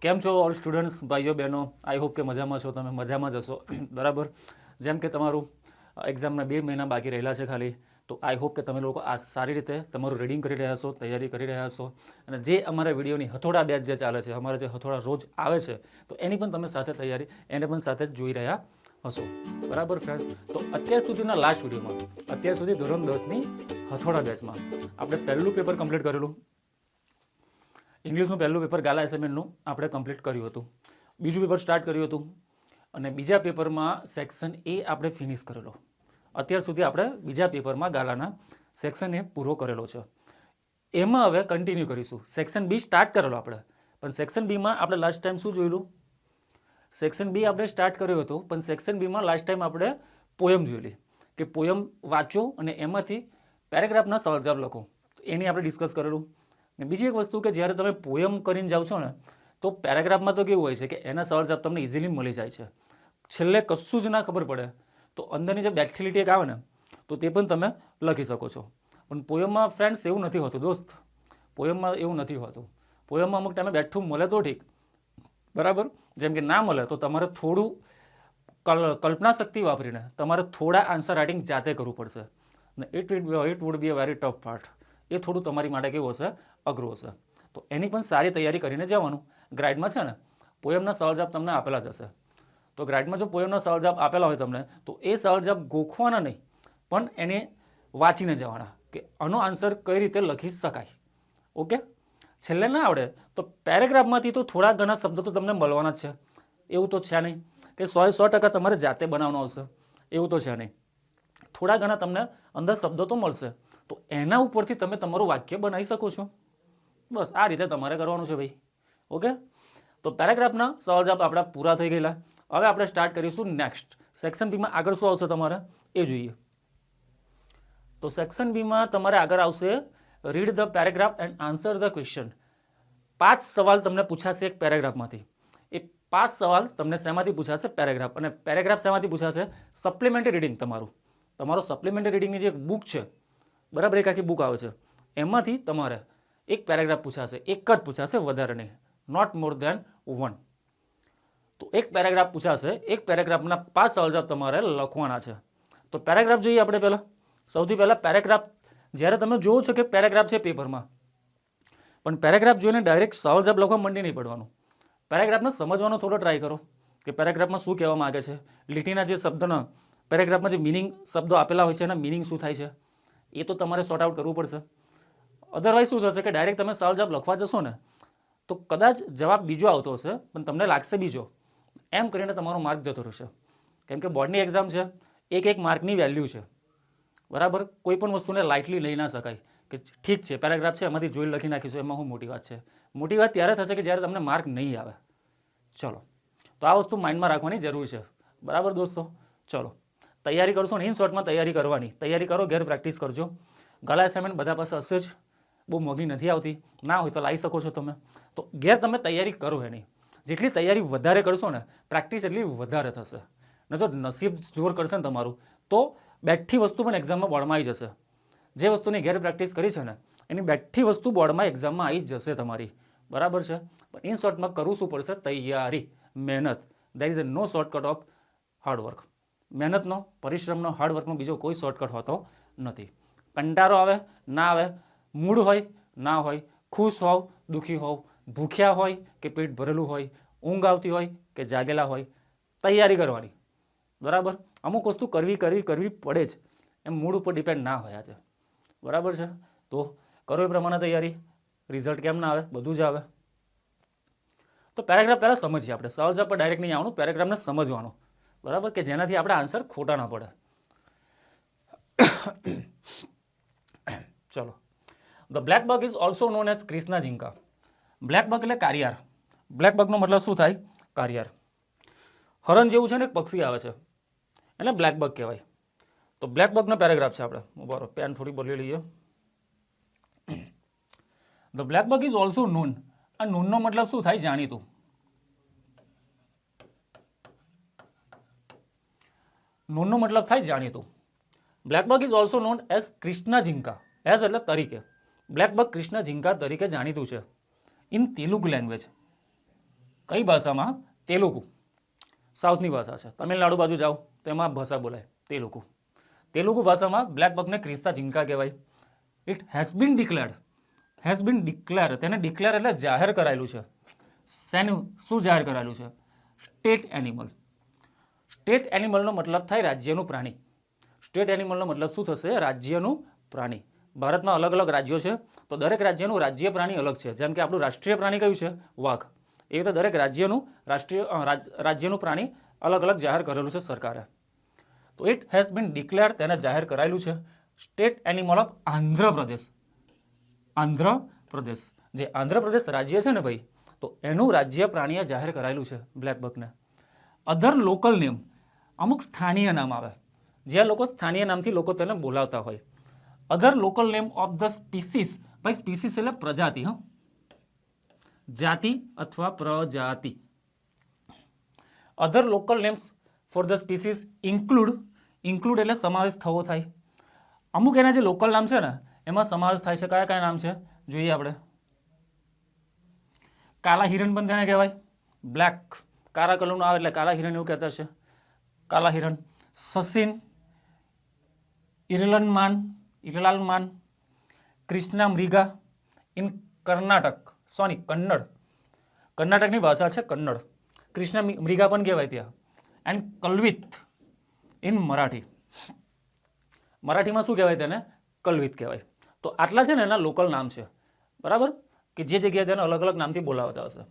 કેમ છો all students ભાઈઓ બહેનો? આઈ હોપ કે મજામાં છો, તમે મજામાં જ હશો બરાબર. જેમ કે તમારું એક્ઝામના 2 મહિના બાકી રહેલા છે ખાલી, તો આઈ હોપ કે તમે લોકો આ સારી રીતે તમારું રીડિંગ કરી રહ્યા છો, તૈયારી કરી રહ્યા છો. અને જે અમારા વિડીયોની હથોડા બેચ જે ચાલે છે, અમારા જે હથોડા રોજ આવે છે, તો એની પણ તમે સાથે તૈયારી એને પણ સાથે જ જોઈ રહ્યા હશો બરાબર ફ્રેન્ડ્સ. તો અત્યાર સુધીના લાસ્ટ વિડીયોમાં, અત્યાર સુધી ધોરણ 10ની હથોડા બેચમાં આપણે પહેલું પેપર કમ્પ્લીટ કરેલું. ઇંગ્લિશનું પહેલું પેપર ગાલા એસાઇનમેન્ટનું આપણે કમ્પ્લીટ કર્યું હતું. બીજું પેપર સ્ટાર્ટ કર્યું હતું અને બીજા પેપરમાં સેક્શન એ આપણે ફિનિશ કરેલો. અત્યાર સુધી આપણે બીજા પેપરમાં ગાલાના સેક્શન એ પૂરો કરેલો છે. એમાં હવે કન્ટિન્યુ કરીશું. સેક્શન બી સ્ટાર્ટ કરેલો આપણે, પણ સેક્શન બીમાં આપણે લાસ્ટ ટાઈમ શું જોયેલું? સેક્શન બી આપણે સ્ટાર્ટ કર્યું હતું, પણ સેક્શન બીમાં લાસ્ટ ટાઈમ આપણે પોયમ જોયેલી કે પોયમ વાંચો અને એમાંથી પેરેગ્રાફના સવાલ જવાબ લખો. એની આપણે ડિસ્કસ કરેલું. ને બીજી એક વસ્તુ કે જ્યારે તમે પોયમ કરીને જાઓ છો ને, તો પેરેગ્રાફમાં તો કેવું હોય છે કે એના સવાલ જવાબ તમને ઇઝીલી મળી જાય છે. છેલ્લે કશું જ ના ખબર પડે તો અંદરની જે બેક્ટિલિટી એક આવે ને, તો તે પણ તમે લખી શકો છો. પણ પોયમમાં ફ્રેન્ડ્સ એવું નથી હોતું દોસ્ત. પોયમમાં એવું નથી હોતું. પોયમમાં અમુક ટાઈમે બેઠું મળે તો ઠીક બરાબર. જેમ કે ના મળે તો તમારે થોડું કલ્પના શક્તિ વાપરીને તમારે થોડા આન્સર રાઇટિંગ જાતે કરવું પડશે. ને it would be a very tough part. એ થોડું તમારી માટે કેવું હશે? અઘરું હશે. તો એની પણ સારી તૈયારી કરીને જવાનું. ગ્રાઇડમાં છે ને પોયમના સવાલ જવાબ તમને આપેલા જ હશે. તો ગ્રાઇડમાં જો પોયમના સવાલ જવાબ આપેલા હોય તમને, તો એ સવાલ જવાબ ગોખવાના નહીં, પણ એને વાંચીને જવાના કે આનો આન્સર કઈ રીતે લખી શકાય. ઓકે. છેલ્લે ના આવડે તો પેરેગ્રાફમાંથી તો થોડા ઘણા શબ્દો તો તમને મળવાના જ છે. એવું તો છે નહીં કે 100% તમારે જાતે બનાવવાનો આવશે, એવું તો છે નહીં. થોડા ઘણા તમને અંદર શબ્દો તો મળશે, તો એના ઉપરથી તમે તમારું વાક્ય બનાવી શકો છો. બસ આ રીતે તમારે કરવાનું છે ભાઈ. ઓકે. તો પેરેગ્રાફના સવાલ જવાબ આપણા પૂરા થઈ ગયેલા. હવે આપણે સ્ટાર્ટ કરીશું નેક્સ્ટ. સેક્શન બીમાં આગળ શું આવશે તમારે એ જોઈએ. તો સેક્શન બીમાં તમારે આગળ આવશે read the paragraph and answer the question. 5 સવાલ તમને પૂછાશે એક પેરેગ્રાફમાંથી. એ 5 સવાલ તમને શેમાંથી પૂછાશે? પેરેગ્રાફ. અને પેરેગ્રાફ શેમાંથી પૂછાશે? Supplementary reading. તમારો સપ્લિમેન્ટરી રીડિંગની જે બુક છે બરાબર, એક આખી બુક આવે છે, એમાંથી તમારે એક પેરેગ્રાફ પૂછાશે. એક જ પૂછાશે, વધારે નહીં. નોટ મોર દેન 1. તો એક પેરેગ્રાફ પૂછાશે. એક પેરેગ્રાફના 5 સવાલ જવાબ તમારે લખવાના છે. તો પેરેગ્રાફ જોઈએ આપણે પહેલાં. સૌથી પહેલાં પેરેગ્રાફ જ્યારે તમે જોવો છો કે પેરેગ્રાફ છે પેપરમાં, પણ પેરેગ્રાફ જોઈને ડાયરેક્ટ સવાલ જવાબ લખવા માંડી નહીં પડવાનું. પેરેગ્રાફને સમજવાનો થોડો ટ્રાય કરો કે પેરેગ્રાફમાં શું કહેવા માગે છે. લીટીના જે શબ્દના પેરેગ્રાફમાં જે મિનિંગ શબ્દો આપેલા હોય છે એના મિનિંગ શું થાય છે, એ તો તમારે સોર્ટ આઉટ કરવું પડશે. અધરવાઇઝ શું થશે કે ડાયરેક્ટ તમે સવાલ જવાબ લખવા જશો ને, તો કદાચ જવાબ બીજો આવતો હશે, પણ તમને લાગશે બીજો. એમ કરીને તમારો માર્ક જતો રહેશે. કેમ કે બોર્ડની એક્ઝામ છે, એક માર્કની વેલ્યુ છે બરાબર. કોઈ પણ વસ્તુને લાઇટલી લઈ ના શકાય કે ઠીક છે પેરેગ્રાફ છે એમાંથી જોઈ લખી નાખીશું, એમાં શું મોટી વાત છે. મોટી વાત ત્યારે થશે કે જ્યારે તમને માર્ક નહીં આવે. ચલો, તો આ વસ્તુ માઇન્ડમાં રાખવાની જરૂર છે બરાબર દોસ્તો. ચલો, તૈયારી કરશો ને, ઇન શોર્ટમાં તૈયારી કરવાની. તૈયારી કરો, ઘેર પ્રેક્ટિસ કરજો. ગાલા એસાઇનમેન્ટ બધા પાસે હશે જ, બહુ મોંઘી નથી આવતી. ના હોય તો લાવી શકો છો તમે. તો ઘેર તમે તૈયારી કરો એની. જેટલી તૈયારી વધારે કરશો ને, પ્રેક્ટિસ એટલી વધારે થશે. ને જો નસીબ જોર કરશે ને તમારું, તો બેઠી વસ્તુ પણ એક્ઝામમાં બોર્ડમાં આવી જશે. જે વસ્તુની ઘેર પ્રેક્ટિસ કરી છે ને, એની બેઠી વસ્તુ બોર્ડમાં એક્ઝામમાં આવી જશે તમારી. બરાબર છે. પણ ઇન શોર્ટમાં કરવું શું પડશે? તૈયારી, મહેનત. There is no shortcut of hard work. મહેનતનો, પરિશ્રમનો, હાર્ડવર્કનો બીજો કોઈ શોર્ટકટ હોતો નથી. કંટાળો આવે ના આવે, મૂડ હોય ના હોય, ખુશ હોવ દુઃખી હોવ, ભૂખ્યા હોય કે પેટ ભરેલું હોય, ઊંઘ આવતી હોય કે જાગેલા હોય, તૈયારી કરવાની બરાબર. અમુક વસ્તુ કરવી પડે જ, એમ મૂડ ઉપર ડિપેન્ડ ના હોય આજે. બરાબર છે. તો કરો એ પ્રમાણે તૈયારી. રિઝલ્ટ કેમ ના આવે? બધું જ આવે. તો પેરેગ્રાફ પહેલાં સમજીએ આપણે. સવાલ જવાબ પર ડાયરેક્ટ નહીં આવવાનું, પેરેગ્રાફને સમજવાનો બરાબર, કે જેનાથી આપણે આન્સર ખોટા ના પડે. ચલો. The black buck is also known as Krishna Jinka. Black buck એટલે કારિયાર. બ્લેક બગનો મતલબ શું થાય? કારિયાર. હરણ જેવું છે ને એક પક્ષી આવે છે, એને બ્લેક બગ કહેવાય. તો બ્લેક બગનો પેરેગ્રાફ છે. આપણે બરાબર પેન થોડી બોલી લઈએ. The black buck is also non. આ નોનનો મતલબ શું થાય? જાણીતું. નોનનો મતલબ થાય જાણીતું. Black buck is also known as Krishna Jinka. As એટલે તરીકે. બ્લેક બગ ક્રિષ્ના ઝીંકા તરીકે જાણીતું છે ઇન તેલુગુ લેંગ્વેજ. કઈ ભાષામાં? તેલુગુ. સાઉથની ભાષા છે. તમિલનાડુ બાજુ જાઓ તેમાં ભાષા બોલાય તેલુગુ. તેલુગુ ભાષામાં બ્લેક બકને ક્રિસ્તા ઝીંકા કહેવાય. ઇટ હેઝ બીન ડિક્લેર, તેને ડિક્લેર એટલે જાહેર કરાયેલું છે. શેનું? શું જાહેર કરાયેલું છે? State animal. સ્ટેટ એનિમલનો મતલબ થાય રાજ્યનું પ્રાણી. સ્ટેટ એનિમલનો મતલબ શું થશે? રાજ્યનું પ્રાણી. ભારતમાં અલગ અલગ રાજ્યો છે, તો દરેક રાજ્યનું રાજ્ય પ્રાણી અલગ છે. જેમ કે આપણું રાષ્ટ્રીય પ્રાણી કયું છે? વાઘ. એ રીતે દરેક રાજ્યનું રાજ્યનું પ્રાણી અલગ અલગ જાહેર કરેલું છે સરકારે. તો ઇટ હેઝ બીન ડિક્લેર, તેને જાહેર કરાયેલું છે. State animal of Andhra Pradesh. Andhra Pradesh, જે આંધ્રપ્રદેશ રાજ્ય છે ને ભાઈ, તો એનું રાજ્ય પ્રાણીએ જાહેર કરાયેલું છે બ્લેક બકને. અધર લોકલ નેમ, અમુક સ્થાનીય નામ આવે, જે લોકો સ્થાનીય નામથી લોકો તેને બોલાવતા હોય. Other local name of the species. ભાઈ સ્પીસીસ એટલે પ્રજાતિ, હા, જાતિ અથવા પ્રજાતિ. Other local names for the species include એટલે સમાવેશ થવો થાય. અમુક એના જે લોકલ નામ છે ને એમાં સમાવેશ થાય છે. કયા કયા નામ છે જોઈએ આપણે. કાલા હિરણ પણ તેને કહેવાય. બ્લેક, કાળા કલરનું આવે એટલે કાલા હિરણ એવું કહેતા છે. કાલા હિરણ. સસીન, ઇરલાલમાન, કૃષ્ણા મૃગા ઇન કર્ણાટક, કન્નડ. કર્ણાટકની ભાષા છે કન્નડ. કૃષ્ણ મૃગા પણ કહેવાય ત્યાં. And kalvit in Marathi. મરાઠીમાં શું કહેવાય તેને? કલ્વિત કહેવાય. તો આટલા છે ને એના લોકલ નામ છે, બરાબર, કે જે જગ્યાએ તેને અલગ અલગ નામથી બોલાવતા હશે.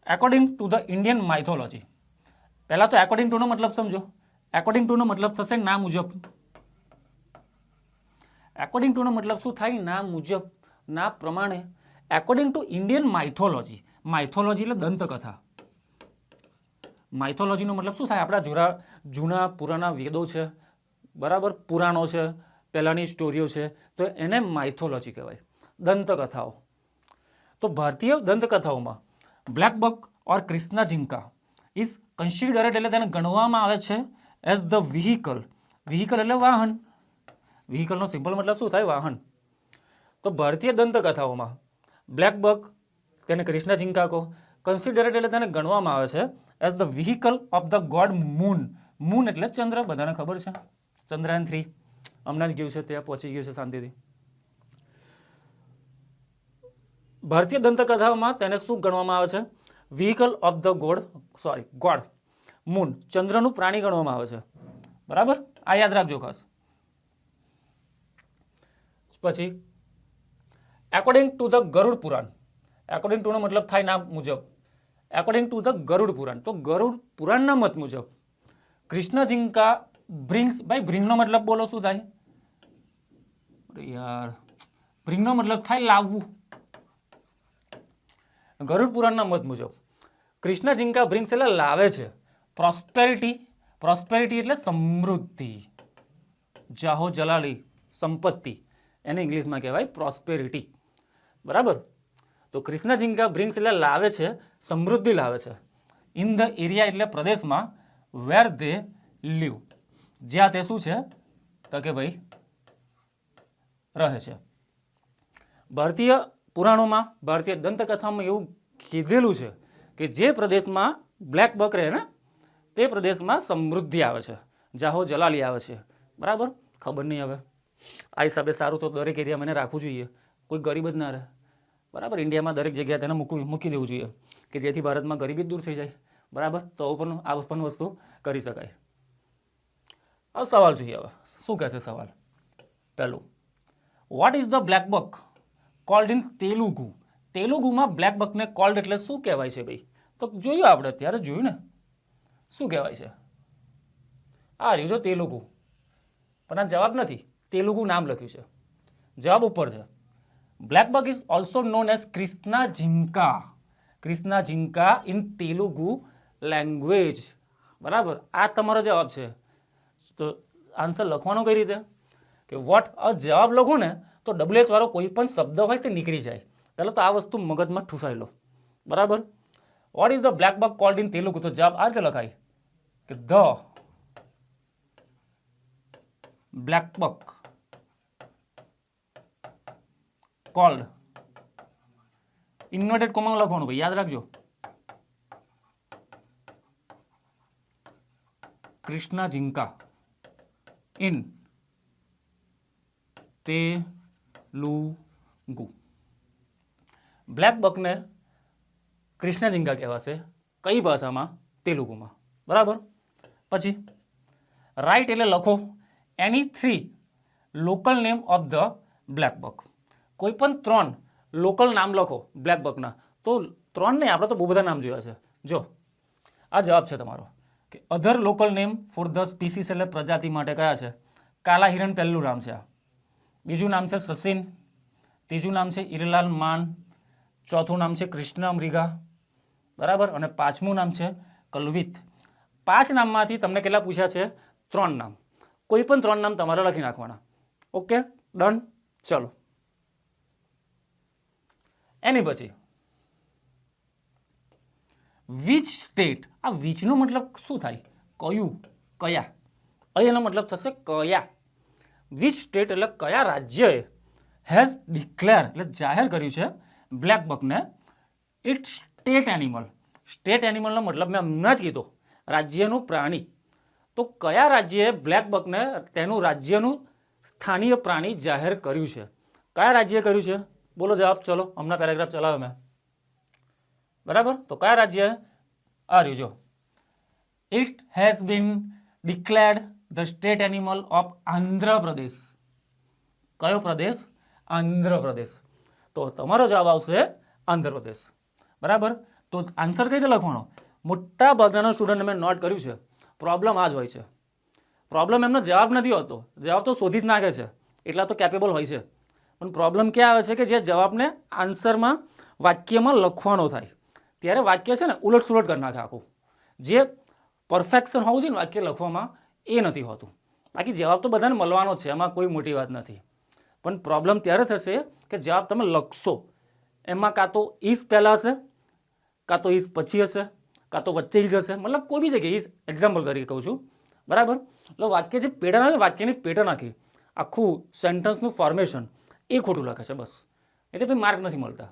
According to the Indian mythology. પહેલાં તો એકોર્ડિંગ ટુનો મતલબ સમજો. એકોર્ડિંગ ટુનો મતલબ થશે ના મુજબ. એકોર્ડિંગ ટુનો મતલબ શું થાય? ના મુજબ, ના પ્રમાણે. According to Indian mythology. Mythology એટલે દંતકથા. માઇથોલોજીનો મતલબ શું થાય? આપણા જૂના પુરાના વેદો છે, બરાબર, પુરાણો છે, પહેલાંની સ્ટોરીઓ છે, તો એને માઇથોલોજી કહેવાય, દંતકથાઓ. તો ભારતીય દંતકથાઓમાં black buck or Krishna Jinka is considered એટલે તેને ગણવામાં આવે છે એઝ ધ વ્હીકલ. વ્હીકલ એટલે વાહન. વ્હીકલનો સિમ્પલ મતલબ શું થાય? વાહન. તો ભારતીય દંતકથાઓમાં બ્લેક બક, તેને ક્રિસ્ના ઝીંકા કહો, કન્સિડર્ડ એટલે તેને ગણવામાં આવે છે as the vehicle of the god moon. Moon એટલે ચંદ્ર, બધાને ખબર છે. ચંદ્રયાન 3 હમણાં જ ગયું છે, ત્યાં પહોંચી ગયું છે શાંતિથી. ભારતીય દંતકથાઓમાં તેને શું ગણવામાં આવે છે? Vehicle of the god moon, ચંદ્રનું પ્રાણી ગણવામાં આવે છે, બરાબર. આ યાદ રાખજો ખાસ. પછી according to the Garuda Purana. According ટુનો મતલબ થાય ના મુજબ. According to the Garuda Purana, તો ગરુડ પુરાણના મત મુજબ કૃષ્ણ ઝીંકા બ્રિંગ્સ. ભાઈ બ્રિંગનો મતલબ બોલો શું થાય? યાર, બ્રિંગનો મતલબ થાય લાવવું. ગરુડ પુરાણના મત મુજબ કૃષ્ણ ઝીંકા બ્રિંગ્સ એટલે લાવે છે પ્રોસ્પેરિટી એટલે સમૃદ્ધિ, જાહો જલાલી, સંપત્તિ, એને ઇંગ્લિશમાં કહેવાય પ્રોસ્પેરિટી, બરાબર. તો કૃષ્ણ ઝીંકા બ્રિંગ્સ એટલે લાવે છે, સમૃદ્ધિ લાવે છે. ઇન ધ એરિયા એટલે પ્રદેશમાં, વેર ધે લીવ, જ્યાં તે શું છે? તો કે ભાઈ રહે છે. ભારતીય પુરાણોમાં, ભારતીય દંતકથામાં એવું કીધેલું છે કે જે પ્રદેશમાં બ્લેક બક રહે ને તે પ્રદેશમાં સમૃદ્ધિ આવે છે, જાહો જલાલી આવે છે, બરાબર. ખબર નહીં હવે આ હિસાબે સારું તો દરેક એરિયામાં એને રાખવું જોઈએ, કોઈ ગરીબ જ ના રહે, બરાબર. ઇન્ડિયામાં દરેક જગ્યાએ તેને મૂકી દેવું જોઈએ કે જેથી ભારતમાં ગરીબી દૂર થઈ જાય, બરાબર. તો આ પણ વસ્તુ કરી શકાય. હવે સવાલ જોઈએ. હવે શું કહેશે સવાલ? પહેલું, what is the black buck called in Telugu? તેલુગુમાં બ્લેક બકને કોલ્ડ એટલે શું કહેવાય છે ભાઈ? તો જોયું આપણે, અત્યારે જોયું ને શું કહેવાય છે. આ રહ્યું છે તેલુગુ, પણ આ જવાબ નથી, તેલુગુ નામ લખ્યું છે, જવાબ ઉપર છે. Black buck is also known as Krishna Jinka. Krishna Jinka in Telugu language, બરાબર. આ તમારો જવાબ છે. તો આન્સર લખવાનો કઈ રીતે? કે વોટ, જવાબ લખો ને તો WH વાળો કોઈ પણ શબ્દ હોય તે નીકળી જાય. પહેલાં તો આ વસ્તુ મગજમાં ઠૂસાઈ લો, બરાબર. What is the black buck called in Telugu? તો જવાબ આ રીતે લખાય કે the black buck called inverted કોમામાં લખવાનું ભાઈ, યાદ રાખજો. કૃષ્ણા ઝિંકા ઇન તેલુગુ. બ્લેક બકને કૃષ્ણા ઝિંકા કહેવાશે કઈ ભાષામાં? તેલુગુમાં. બરાબર. પછી રાઇટ એટલે લખો એની 3 local name of the black buck. કોઈ પણ 3 લોકલ નામ લખો બ્લેક બકના. તો 3 નહીં, આપણે તો બહુ બધા નામ જોયા છે. જો આ જવાબ છે તમારો કે other local name for the species એટલે પ્રજાતિ માટે કયા છે? કાલા હિરણ પહેલું નામ છે. બીજું નામ છે સસીન, ત્રીજું નામ છે ઇરલાલ માન, ચોથું નામ છે કૃષ્ણ મૃગા, બરાબર, અને પાંચમું નામ છે કલ્વિત. 5 નામમાંથી તમને કેટલા પૂછ્યા છે? 3 નામ. કોઈ પણ 3 નામ તમારે લખી નાખવાના. Okay, done. ચલો એની પછી વિચ સ્ટેટ. આ વિચનો મતલબ શું થાય? કયું, કયા. અહીંનો મતલબ થશે કયા. વિચ સ્ટેટ એટલે કયા રાજ્યએ હેઝ ડિક્લેર એટલે જાહેર કર્યું છે બ્લેક બકને ઇટ સ્ટેટ એનિમલ. સ્ટેટ એનિમલનો મતલબ મેં હમણાં જ કીધો, રાજ્યનું પ્રાણી. તો કયા રાજ્યએ બ્લેક બકને તેનું રાજ્યનું સ્થાનીય પ્રાણી જાહેર કર્યું છે? કયા રાજ્યએ કર્યું છે? બોલો જવાબ. ચલો હમણાં પેરેગ્રાફ ચલાવ્યો મેં, બરાબર. તો કયા રાજ્યએ? આ રહ્યું જો, it has been declared the state animal of Andhra Pradesh. કયો પ્રદેશ? આંધ્રપ્રદેશ. તો તમારો જવાબ આવશે આંધ્રપ્રદેશ. બરાબર. તો આન્સર કઈ રીતે લખવાનો? મોટા ભાગના સ્ટુડન્ટ મેં નોટ કર્યું છે, પ્રોબ્લેમ આ જ હોય છે. પ્રોબ્લેમ એમનો જવાબ નથી હોતો, જવાબ તો શોધી જ નાખે છે, એટલા તો કેપેબલ હોય છે. પણ પ્રોબ્લેમ ક્યાં આવે છે કે જે જવાબને આન્સરમાં વાક્યમાં લખવાનો થાય ત્યારે વાક્ય છે ને ઉલટ સુલટ કરી નાખે આખું. જે પરફેક્શન હોવું જોઈએ ને વાક્ય લખવામાં એ નથી હોતું. બાકી જવાબ તો બધાને મળવાનો છે, એમાં કોઈ મોટી વાત નથી. પણ પ્રોબ્લેમ ત્યારે થશે કે જવાબ તમે લખશો એમાં કાં તો ઈઝ પહેલાં હશે, કાં તો ઈઝ પછી હશે, કાં તો વચ્ચે ઈઝ હશે. મતલબ કોઈ બી જગ્યાએ ઈઝ એક્ઝામ્પલ તરીકે કહું છું, બરાબર. એટલે વાક્ય જે પેટર્ન આવે, વાક્યની પેટર્ન આખી આખું સેન્ટન્સનું ફોર્મેશન એ ખોટું લખે છે બસ, એટલે ભાઈ માર્ક નથી મળતા.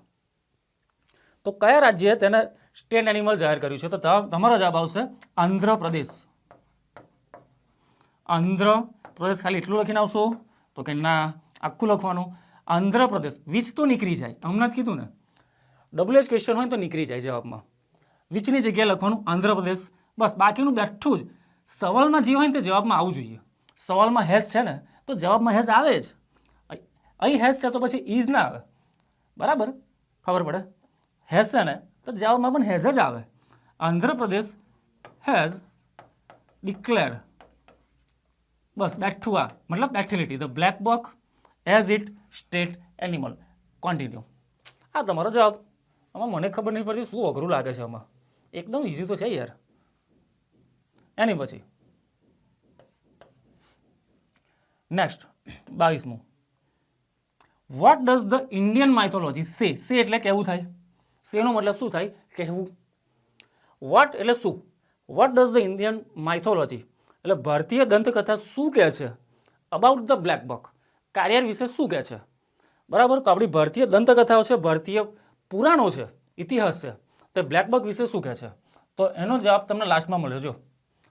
તો કયા રાજ્યએ તેને સ્ટેટ એનિમલ જાહેર કર્યું છે? તો તમારો જવાબ આવશે આંધ્રપ્રદેશ. આંધ્રપ્રદેશ. ખાલી એટલું લખીને આવશો તો કે ના, આખું લખવાનું આંધ્રપ્રદેશ. વીચ તો નીકળી જાય, હમણાં જ કીધું ને, WH ક્વેશ્ચન હોય તો નીકળી જાય જવાબમાં. વીચની જગ્યાએ લખવાનું આંધ્રપ્રદેશ, બસ. બાકીનું બેઠું જ સવાલમાં જે હોય ને તે જવાબમાં આવવું જોઈએ. સવાલમાં હેઝ છે ને તો જવાબમાં હેઝ આવે જ. અહીં હેઝ છે તો પછી ઈઝ ના આવે, બરાબર. ખબર પડે? હેઝ છે ને તો જવાબમાં પણ હેઝ જ આવે. આંધ્રપ્રદેશ હેઝ ડિક્લેર્ડ, બસ બેઠું આ મતલબ બેઠેલિટી the black buck as it state animal. Continue. આ તમારો જવાબ. આમાં મને ખબર નહીં પડતી શું અઘરું લાગે છે. આમાં એકદમ ઇઝી તો છે યાર. એની પછી નેક્સ્ટ 22મું. What does the Indian mythology say? Say એટલે કેવું થાય. સેનો મતલબ શું થાય? કહેવું. વોટ એટલે શું. Vote does the Indian mythology એટલે ભારતીય દંતકથા શું કહે છે અબાઉટ ધ બ્લેક બક? કાર્યર વિશે શું કહે છે? બરાબર. તો આપણી ભારતીય દંતકથાઓ છે, ભારતીય પુરાણો છે, ઇતિહાસ છે, તો બ્લેક બક વિશે શું કહે છે? તો એનો જવાબ તમને લાસ્ટમાં મળ્યો. જો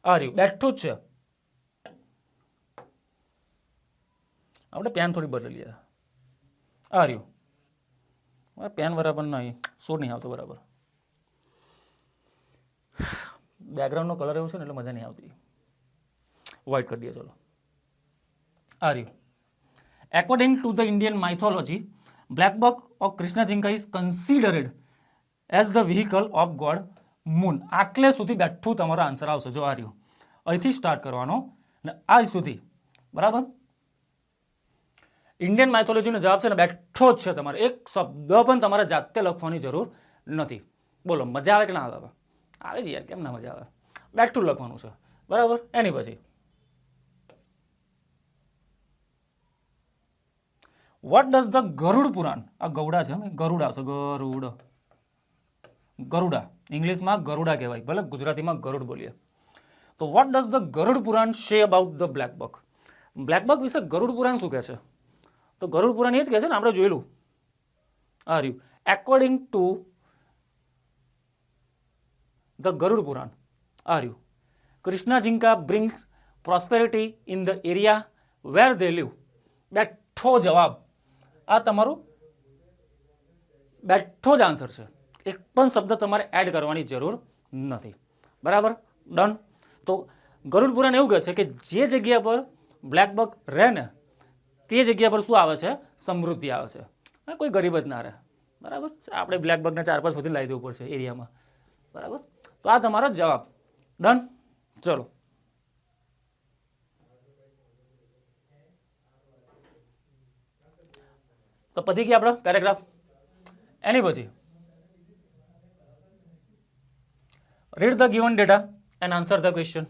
આ રહ્યું, બેઠું જ છે. આપણે પેન થોડી બદલીએ. આ રહ્યું, પેન બરાબર નહીં, શોર નહીં આવતો બરાબર. બેકગ્રાઉન્ડનો કલર એવો છે ને એટલે મજા નહીં આવતી. વ્હાઇટ કરી દઈએ. ચલો આ રહ્યું. According to the Indian mythology black buck of Krishna Jinka is considered as the vehicle of god moon. આટલે સુધી બેઠું તમારો આન્સર આવશે. જો આ રહ્યું, અહીંથી સ્ટાર્ટ કરવાનો ને આજ સુધી, બરાબર. ઇન્ડિયન માઇથોલોજીનો જવાબ છે ને બેઠો જ છે. તમારે એક શબ્દ પણ તમારે જાતે લખવાની જરૂર નથી. બોલો મજા આવે કે ના આવે? આવે જ યાર, કેમ ના મજા આવે? બેઠું લખવાનું છે, બરાબર. એની પછી વોટ ડઝ ધ ગરુડ પુરાણ. આ ગૌડા છે, ગરુડા છે, ગરુડા ઇંગ્લિશમાં ગરુડા કહેવાય, ભલે ગુજરાતીમાં ગરુડ બોલીએ. તો વોટ ડઝ ધ ગરુડ પુરાણ શે about the black buck? Black buck વિશે ગરુડ પુરાણ શું કહે છે? તો ગરુડ પુરાણ એ જ કહે છે ને, આપણે જોયેલું. આ રહ્યું. According to the Garuda Purana આર્યુ Krishna Jinka brings prosperity in the area where they live. બેઠો જવાબ, આ તમારું બેઠો જ આન્સર છે. એક પણ શબ્દ તમારે એડ કરવાની જરૂર નથી. બરાબર, ડન. તો ગરુડ પુરાણ એવું કહે છે કે જે જગ્યા પર બ્લેક બક રહે ને તે જગ્યા પર શું આવે છે? સમૃદ્ધિ આવે છે. કોઈ ગરીબ જ ના રહે. બરાબર, આપણે બ્લેક બકને 4-5 સુધી લાવી દેવું પડશે એરિયામાં. બરાબર, તો આ તમારો જવાબ. ડન. ચલો, તો પતી ગયા આપણો પેરેગ્રાફ. એની પછી read the given data and answer the question.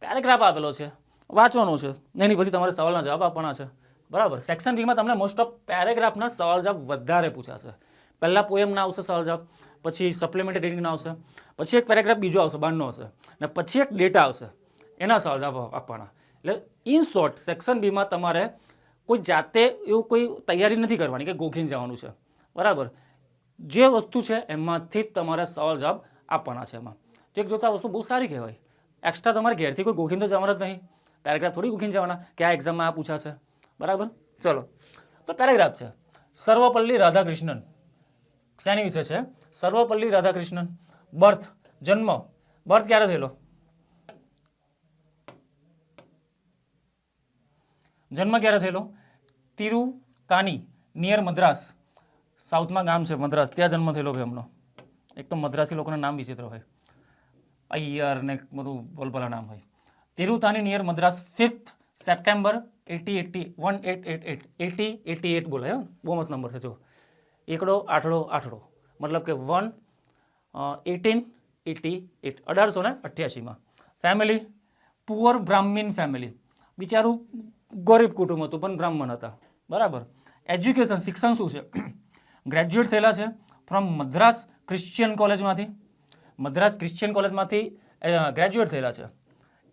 Paragraph આપેલો છે, વાંચવાનો છે, એની પછી તમારે સવાલના જવાબ આપવાના છે. બરાબર, સેક્શન બીમાં તમને મોસ્ટ ઓફ પેરેગ્રાફના સવાલ જવાબ વધારે પૂછાશે. પહેલાં પોએમના આવશે સવાલ જવાબ, પછી સપ્લિમેન્ટરી રીડિંગના આવશે, પછી એક પેરેગ્રાફ બીજો આવશે, બારનો આવશે, અને પછી એક ડેટા આવશે, એના સવાલ જવાબ આપવાના. એટલે ઇન શોર્ટ સેક્શન બીમાં તમારે કોઈ જાતે એવું કોઈ તૈયારી નથી કરવાની કે ગોખીને જવાનું છે. બરાબર, જે વસ્તુ છે એમાંથી જ તમારે સવાલ જવાબ આપવાના છે. એમાં તો એક જોતા વસ્તુ બહુ સારી કહેવાય. એક્સ્ટ્રા તમારે ઘેરથી કોઈ ગોખીને તો જવાના જ નહીં. પેરેગ્રાફ થોડી ગોખીને જવાના કે આ એક્ઝામમાં આ પૂછાશે. બરાબર, ચલો, તો પેરેગ્રાફ છે સર્વપલ્લી રાધાકૃષ્ણન. શેની વિશે છે? સર્વપલ્લી રાધાકૃષ્ણન. બર્થ, જન્મ. બર્થ ક્યારે થયેલો? જન્મ ક્યારે થયેલો? તિરુતાની નિયર મદ્રાસ. સાઉથમાં ગામ છે મદ્રાસ, ત્યાં જન્મ થયેલો ભાઈ એમનો. એક તો મદ્રાસી લોકોના નામ વિચિત્ર હોય, અય્યર ને બધું બોલબોલા નામ હોય. તિરુતાની નિયર મદ્રાસ 5th સેપ્ટેમ્બર 1888 બોલે. બહુ મસ્ત નંબર છે. જો એકડો આઠડો આઠડો મતલબ કે 1888 1888માં. Family poor Brahmin family. બિચારું ગરીબ કુટુંબ હતું પણ બ્રાહ્મણ હતા. બરાબર. એજ્યુકેશન, શિક્ષણ શું છે? ગ્રેજ્યુએટ થયેલા છે ફ્રોમ મદ્રાસ ક્રિશ્ચિયન કોલેજમાંથી. મદ્રાસ ક્રિશ્ચિયન કોલેજમાંથી ગ્રેજ્યુએટ થયેલા છે.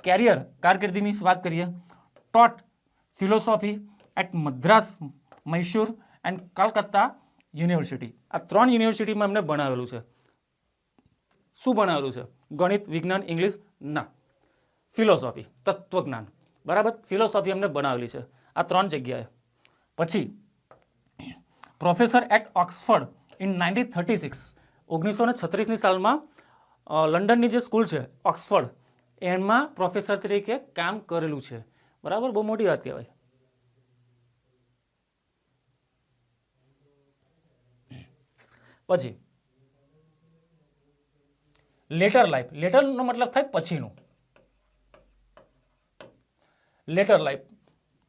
કેરિયર, કારકિર્દીની વાત કરીએ, taught philosophy at Madras, Mysore and Calcutta university. આ 3 યુનિવર્સિટીમાં એમને ભણાવેલું છે. શું ભણાવેલું છે? ગણિત, વિજ્ઞાન, ઇંગ્લિશ ના, ફિલોસોફી, તત્વજ્ઞાન. બરાબર, ફિલોસોફી એમને ભણાવેલી છે આ 3 જગ્યાએ. પછી પ્રોફેસર એટ ઓક્સફર્ડ ઇન 1936 1936ની સાલમાં લંડનની જે સ્કૂલ છે ઓક્સફર્ડ, એમાં પ્રોફેસર તરીકે કામ કરેલું છે. બરાબર, બહુ મોટી વાત કહેવાય. પછી લેટર લાઈફ. લેટરનો મતલબ થાય પછીનું. Letter life.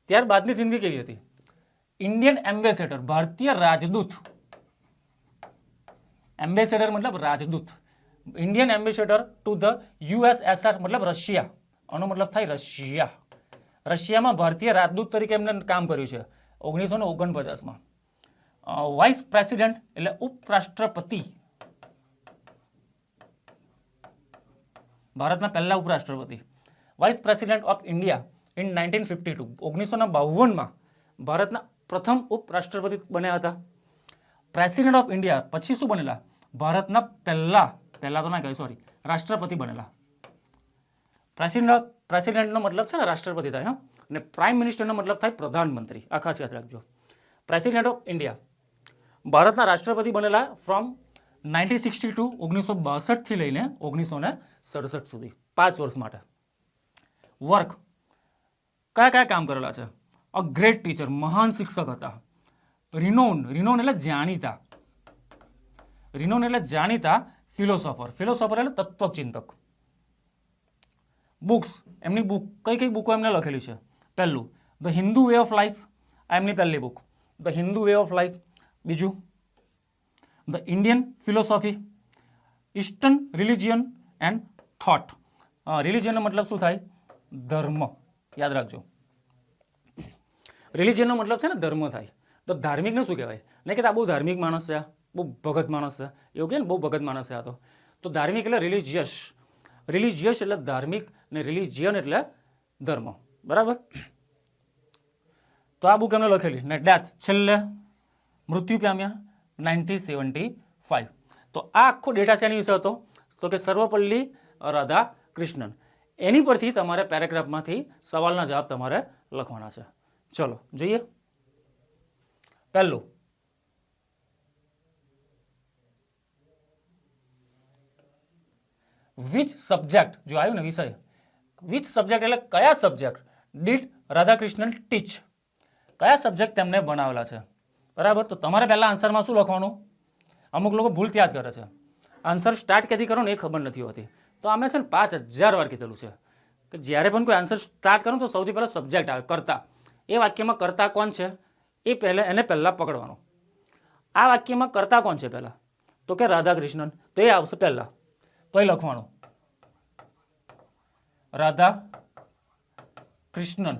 ત્યારબાદની જિંદગી કેવી હતી? ઇન્ડિયન એમ્બેસેડર, ભારતીય રાજદૂત. એમ્બેસેડર મતલબ રાજદૂત. Indian ambassador to the USSR મતલબ રશિયા. આનો મતલબ થાય રશિયા. રશિયામાં ભારતીય રાજદૂત તરીકે એમને કામ કર્યું છે 1949માં. વાઇસ પ્રેસિડેન્ટ એટલે ઉપરાષ્ટ્રપતિ. ભારતના પહેલા ઉપરાષ્ટ્રપતિ. Vice president of India in 1952 1952માં ભારતના પ્રથમ ઉપરાષ્ટ્રપતિ બન્યા હતા. પ્રેસિડેન્ટ ઓફ ઇન્ડિયા પછી શું બનેલા? ભારતના પહેલા તો ના કહે, સોરી, રાષ્ટ્રપતિ બનેલા. પ્રેસિડેન્ટનો મતલબ છે ને રાષ્ટ્રપતિ થાય. અને પ્રાઇમ મિનિસ્ટરનો મતલબ થાય પ્રધાનમંત્રી. આ ખાસ યાદ રાખજો. પ્રેસિડેન્ટ ઓફ ઇન્ડિયા ભારતના રાષ્ટ્રપતિ બનેલા ફ્રોમ 1962 1962થી લઈને 1967 સુધી, 5 વર્ષ માટે. વર્ક, કયા કામ કરેલા છે? અ ગ્રેટ ટીચર, મહાન શિક્ષક હતા. રિનોન એટલે જાણીતા. રિનોન એટલે જાણીતા ફિલોસોફર. ફિલોસોફર એટલે તત્વચિંતક. બુક્સ, એમની બુક, કઈ બુકો એમને લખેલી છે? પહેલું the Hindu way of life, આ એમની પહેલી book, the Hindu way of life. બીજું the Indian philosophy, eastern religion and thought. રિલિજિયનનો મતલબ શું થાય? ધર્મ. યાદ રાખજો, રિલિજિયનનો મતલબ છે ને ધર્મ થાય. તો ધાર્મિકને શું કહેવાય? નહીં કે આ બહુ ધાર્મિક માણસ છે, બહુ ભગત માણસ છે, એવું કહે ને, બહુ ભગત માણસ છે આ તો ધાર્મિક એટલે રિલિજિયસ. રિલિજિયસ એટલે ધાર્મિક ને રિલિજિયન એટલે ધર્મ. બરાબર. તો આ બુક એમને લખેલી ને ડેથ, છેલ્લે મૃત્યુ પામ્યા 1975. તો આ આખો ડેટા શેની વિશે હતો? તો કે સર્વપલ્લી રાધાકૃષ્ણન. એની પરથી તમારે પેરેગ્રાફમાંથી સવાલના જવાબ તમારે લખવાના છે. ચલો જોઈએ. પહેલું, વિચ સબ્જેક્ટ, જો આવ્યું ને વિષય, વિચ સબ્જેક્ટ એટલે કયા સબ્જેક્ટ ડીડ રાધાકૃષ્ણન ટીચ, કયા સબ્જેક્ટ તેમને ભણાવેલા છે. બરાબર. તો તમારે પહેલાં આન્સરમાં શું લખવાનું? અમુક લોકો ભૂલ ત્યાં જ કરે છે, આન્સર સ્ટાર્ટ ક્યાંથી કરો ને એ ખબર નથી હોતી. તો અમે છે ને 5000 વાર કીધેલું છે કે જ્યારે પણ કોઈ આન્સર સ્ટાર્ટ કરો તો સૌથી પહેલાં સબ્જેક્ટ આવે, કર્તા. એ વાક્યમાં કર્તા કોણ છે એ એને પહેલાં પકડવાનો. આ વાક્યમાં કર્તા કોણ છે પહેલાં? તો કે રાધાકૃષ્ણન, તો એ આવશે પહેલાં. તો એ લખવાનું રાધા કૃષ્ણન,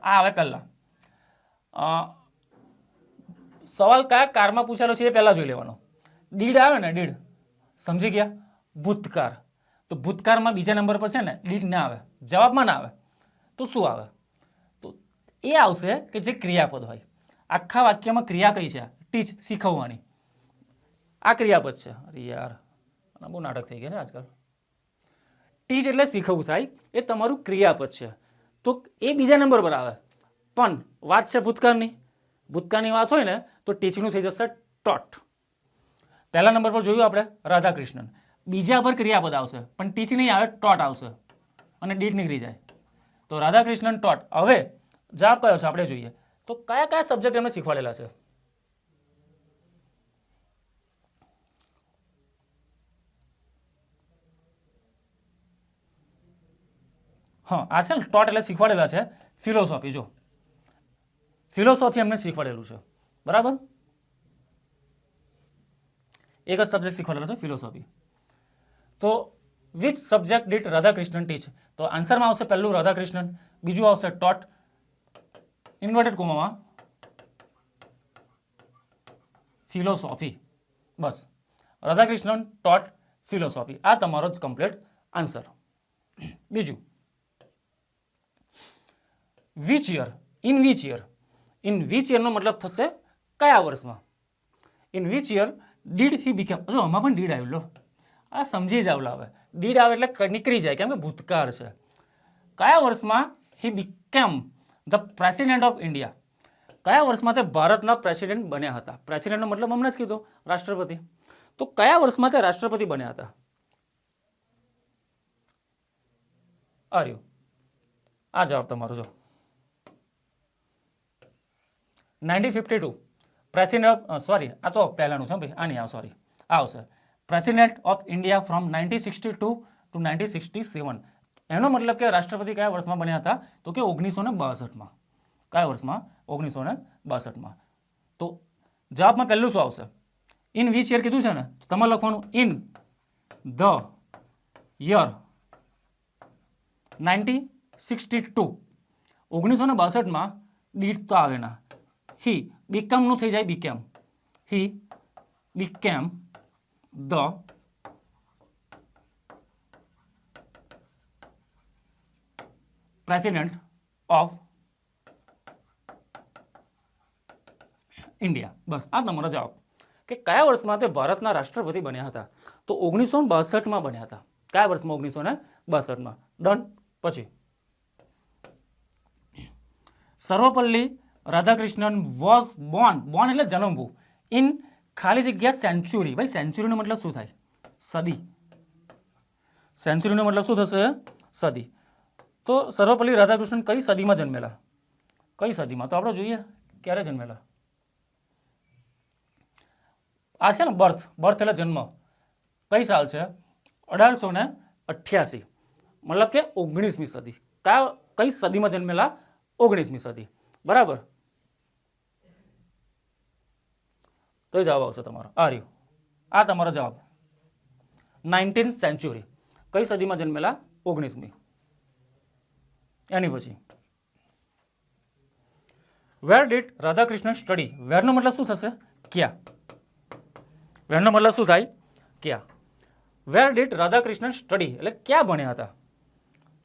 આ આવે પહેલાં. સવાલ કયા કારમાં પૂછેલો છે એ પહેલાં જોઈ લેવાનો. ડીડ આવે ને, ડીડ સમજી ગયા? ભૂતકાળ. તો ભૂતકાળમાં બીજા નંબર પર છે ને ડીડ ના આવે, જવાબમાં ના આવે, તો શું આવે? તો એ આવશે કે જે ક્રિયાપદ હોય. આખા વાક્યમાં ક્રિયા કઈ છે? ટીચ, શીખવવાની. આ ક્રિયાપદ છે. અરે યાર, બહુ નાટક થઈ ગયા છે આજકાલ. ટીચ એટલે શીખવવું થાય, એ તમારું ક્રિયાપદ છે. તો એ બીજા નંબર પર આવે, પણ વાત છે ભૂતકાળની. ભૂતકાળની વાત હોય ને તો ટીચનું થઈ જશે ટોટ. પહેલા નંબર પર જોયું આપણે રાધાકૃષ્ણન, બીજા પર ક્રિયાપદ આવશે પણ ટીચ નહીં આવે, ટોટ આવશે અને ડીડ નીકળી જાય. તો રાધાકૃષ્ણન ટોટ. હવે જવાબ કયો છે આપણે જોઈએ. તો કયા કયા સબ્જેક્ટ એમને શીખવાડેલા છે? હા, આ છે ને ટોટ એટલે શીખવાડેલા છે ફિલોસોફી. જો ફિલોસોફી એમને શીખવાડેલું છે. બરાબર. એક જ સબ્જેક્ટ શીખવાડેલો છે, ફિલોસોફી. તો which subject did Radhakrishnan teach? તો આન્સરમાં આવશે પહેલું રાધાકૃષ્ણન, બીજું આવશે ટોટ, ઇન્વર્ટેડ કોમામાં ફિલોસોફી. બસ, રાધાકૃષ્ણન ટોટ ફિલોસોફી. આ તમારો જ કમ્પ્લીટ આન્સર. બીજું, which year, in which year. In which યરનો મતલબ થશે કયા વર્ષમાં. In which year did he became. જો આમાં પણ ડીડ આવ્યું, લો આ સમજી જાવ. હવે ડીડ આવે એટલે નીકળી જાય, કેમ કે ભૂતકાળ છે. કયા વર્ષમાં હી became the president of India? કયા વર્ષમાં તે ભારતના પ્રેસિડેન્ટ બન્યા હતા? પ્રેસિડેન્ટનો મતલબ હમણાં જ કીધો, રાષ્ટ્રપતિ. તો કયા વર્ષમાં તે રાષ્ટ્રપતિ બન્યા હતા? આર્યું આ જવાબ તમારો. જો 1952 પ્રેસિડેન્ટ, સોરી આ તો પહેલાંનું છે ભાઈ, આ નહીં આવે, સોરી આ આવશે president of India from 1962 to 1967. એનો મતલબ કે રાષ્ટ્રપતિ કયા વર્ષમાં બન્યા હતા? તો કે 1962માં. કયા વર્ષમાં? 1962માં. તો જવાબમાં પહેલું શું આવશે? ઇન વિચ યર કીધું છે ને, તો તમારે લખવાનું ઇન ધ યર 1962. 1962માં ડીડ તો આવે ના. હી બીકમનું થઈ જાય became. He became the president of India. બસ આ તમારો જવાબ. કે કયા વર્ષમાં તે ભારતના રાષ્ટ્રપતિ બન્યા હતા? તો 1962માં બન્યા હતા. કયા વર્ષમાં? 1962માં. ડન. પછી Sarvepalli Radhakrishnan was Born. Born એટલે જન્મવું. ઇન ખાલી જગ્યા સેન્ચુરી. ભાઈ સેન્ચુરીનો મતલબ શું થાય? સદી. સેન્ચુરીનો મતલબ શું થશે? સદી. તો સર્વપલ્લી રાધાકૃષ્ણન કઈ સદીમાં જન્મેલા? કઈ સદીમાં? તો આપણે જોઈએ ક્યારે જન્મેલા. આ છે ને બર્થ, બર્થ એટલે જન્મ. કઈ સાલ છે? 1888. મતલબ કે 19મી સદી. કઈ સદીમાં જન્મેલા? 19મી સદી. બરાબર. તો જવાબ આવશે તમારો આ રહ્યું. આ તમારો જવાબ 19th સેન્ચુરી. કઈ સદીમાં જન્મેલા? 19મી. એની પછી વેર ડીડ રાધાકૃષ્ણન સ્ટડી? વેરનો મતલબ શું થશે? ક્યાં. વેરનો મતલબ શું થાય? ક્યાં. વેર ડીડ રાધાકૃષ્ણન સ્ટડી એટલે ક્યાં ભણ્યા હતા?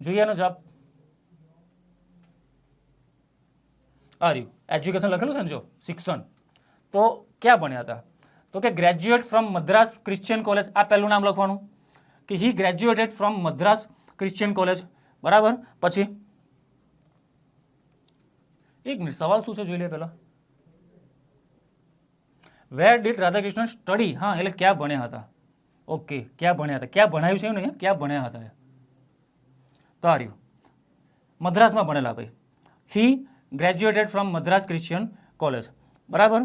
જોઈએ એનો જવાબ. આ રહ્યું એજ્યુકેશન લખેલું છે ને, જો શિક્ષણ. તો ક્યાં ભણ્યા હતા? તો કે graduate from Madras Christian college, આ પહેલું નામ લખવાનું કે he graduated from Madras Christian college, બરાબર. પછી એક મિનિટ, સવાલ શું છે જોઈ લે પહેલા. Where did Radhakrishna study? હા, એટલે ક્યાં ભણ્યા હતા. ઓકે, ક્યાં ભણ્યા હતા, ક્યાં ભણાયું છે નહીં, ક્યાં ભણ્યા હતા. તો આ રહ્યું, મદ્રાસમાં ભણેલા ભાઈ. He graduated from Madras Christian college, બરાબર.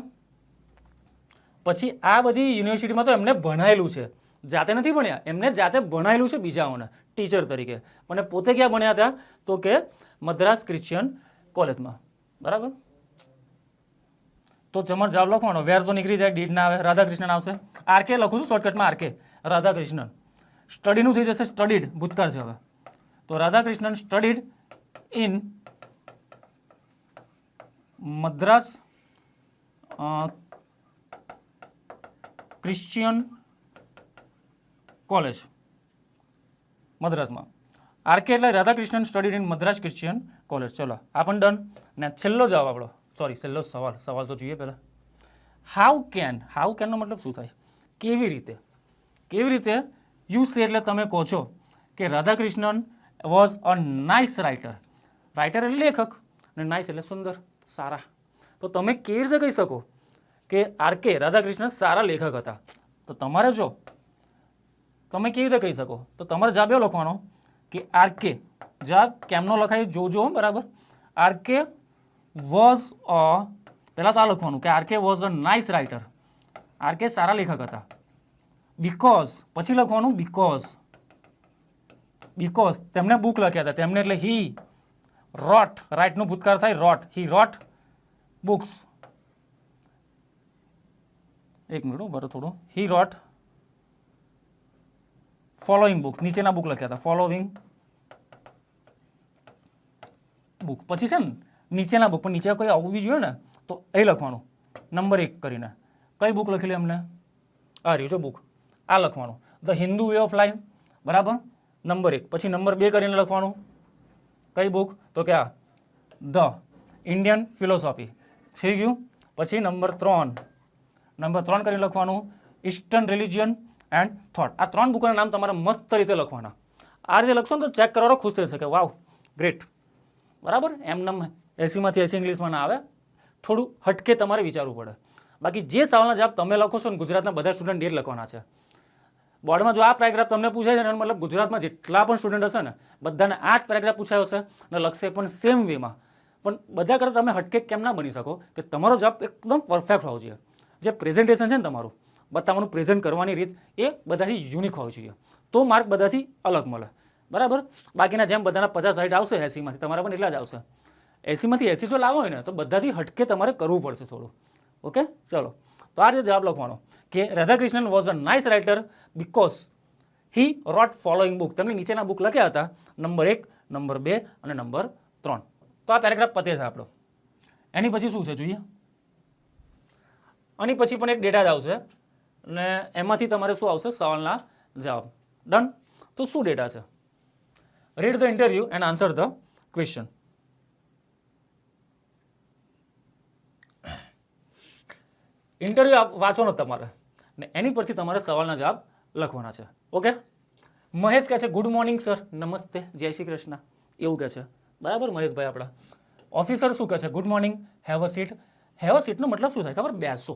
પછી આ બધી યુનિવર્સિટીમાં તો એમને ભણાયેલું છે, જાતે નથી ભણ્યા, એમને જાતે ભણાયેલું છે બીજાઓને ટીચર તરીકે, પણ પોતે ક્યાં ભણ્યા હતા તો કે મદ્રાસ ક્રિશ્ચિયન કોલેજમાં, બરાબર. તો તમારે જવાબ લખવાનો. વેર તો નીકળી જાય, ડીડ ના આવે, રાધાકૃષ્ણન આવશે. આરકે લખું છું શોર્ટકટમાં, આરકે રાધાકૃષ્ણન. સ્ટડીનું થઈ જશે સ્ટડીડ, ભૂતકાળ છે હવે. તો Radhakrishnan studied in Madras Christian college, મદ્રાસમાં. આરકે એટલે Radhakrishnan studied in Madras Christian college. ચલો આ પણ ડન. ને છેલ્લો જવાબ આપણો, સોરી છેલ્લો સવાલ તો જોઈએ પહેલાં. હાઉ કેનનો મતલબ શું થાય? કેવી રીતે, કેવી રીતે. યુ સે એટલે તમે કહો છો કે Radhakrishnan was a nice writer. Writer એટલે લેખક, અને નાઇસ એટલે સુંદર, સારા. તો તમે કેવી રીતે કહી શકો કે આરકે રાધાકૃષ્ણન સારા લેખક હતા? તો તમારે જો તમે કેવી રીતે કહી શકો, તો તમારે જવાબ એવો લખવાનો કે આરકે, જવાબ કેમનો લખાય જોજો, બરાબર. આરકે વોઝ અ, પહેલાં તો આ લખવાનું કે RK was a nice writer, RK સારા લેખક હતા. બીકોઝ, પછી લખવાનું બીકોઝ તેમણે બુક લખ્યા હતા. તેમને એટલે હી રોટ, રાઇટનું ભૂતકાળ થાય રોટ, હી રોટ બુક્સ. એક મિનિટ બરો થોડું. હી રોટ ફોલોઈંગ બુક્સ, નીચેના બુક લખ્યા હતા, ફોલોઈંગ બુક. પછી છે ને નીચેના બુક, પણ નીચે કોઈ આવવી જોઈએ ને, તો એ લખવાનું નંબર 1 કરીને. કઈ બુક લખેલી અમને? આ રહ્યું છે બુક, આ લખવાનું the Hindu way of life, બરાબર, નંબર 1. પછી નંબર 2 કરીને લખવાનું કઈ બુક તો કે આ ધ ઇન્ડિયન ફિલોસોફી, થઈ ગયું. પછી નંબર 3 કરીને લખવાનું ઈસ્ટર્ન રિલિજિયન એન્ડ થોટ. આ 3 બુકોના નામ તમારે મસ્ત રીતે લખવાના. આ રીતે લખશો ને તો ચેક કરવાનો ખુશ થઈ શકે, વાવ ગ્રેટ, બરાબર. એમને 80માંથી 80 ઇંગ્લિશમાં ના આવે, થોડું હટકે તમારે વિચારવું પડે. બાકી જે સવાલના જવાબ તમે લખો છો ને ગુજરાતના બધા સ્ટુડન્ટ એ જ લખવાના છે. બોર્ડમાં જો આ પેરેગ્રાફ તમને પૂછાય છે ને, મતલબ ગુજરાતમાં જેટલા પણ સ્ટુડન્ટ હશે ને બધાને આ જ પેરેગ્રાફ પૂછાયો હશે અને લખશે પણ સેમ વેમાં. પણ બધા કરતાં તમે હટકે કેમ ના બની શકો કે તમારો જવાબ એકદમ પરફેક્ટ હોવો જોઈએ. જે પ્રેઝન્ટેશન છે ને તમારું બતાવવાનું, પ્રેઝન્ટ કરવાની રીત એ બધાથી યુનિક હોવી જોઈએ, તો માર્ક બધાથી અલગ મળે, બરાબર. બાકીના જેમ બધાના 50-60 આવશે 80માંથી, તમારા પણ એટલા જ આવશે. 80માંથી 80 જો લાવો હોય ને તો બધાથી હટકે તમારે કરવું પડશે થોડું. ઓકે, ચલો. તો આ રીતે જવાબ લખવાનો કે Radhakrishnan was a nice writer because he wrote following book. તમને નીચેના બુક લખ્યા હતા, નંબર 1, નંબર 2 અને નંબર 3. તો આ પેરેગ્રાફ પતે છે આપણો. એની પછી શું છે જોઈએ. આની પછી પણ એક ડેટા જ આવશે અને એમાંથી તમારે શું આવશે, સવાલના જવાબ. ડન. તો શું ડેટા છે? Read the interview and answer the question. Interview વાંચવાનો તમારે ને એની પરથી તમારે સવાલના જવાબ લખવાના છે. ઓકે. મહેશ કહે છે ગુડ મોર્નિંગ સર, નમસ્તે, જય શ્રી કૃષ્ણ, એવું કહે છે, બરાબર. મહેશભાઈ આપણા ઓફિસર શું કહે છે? Good morning, have a seat. Have a સીટનો મતલબ શું થાય ખબર? બેસો.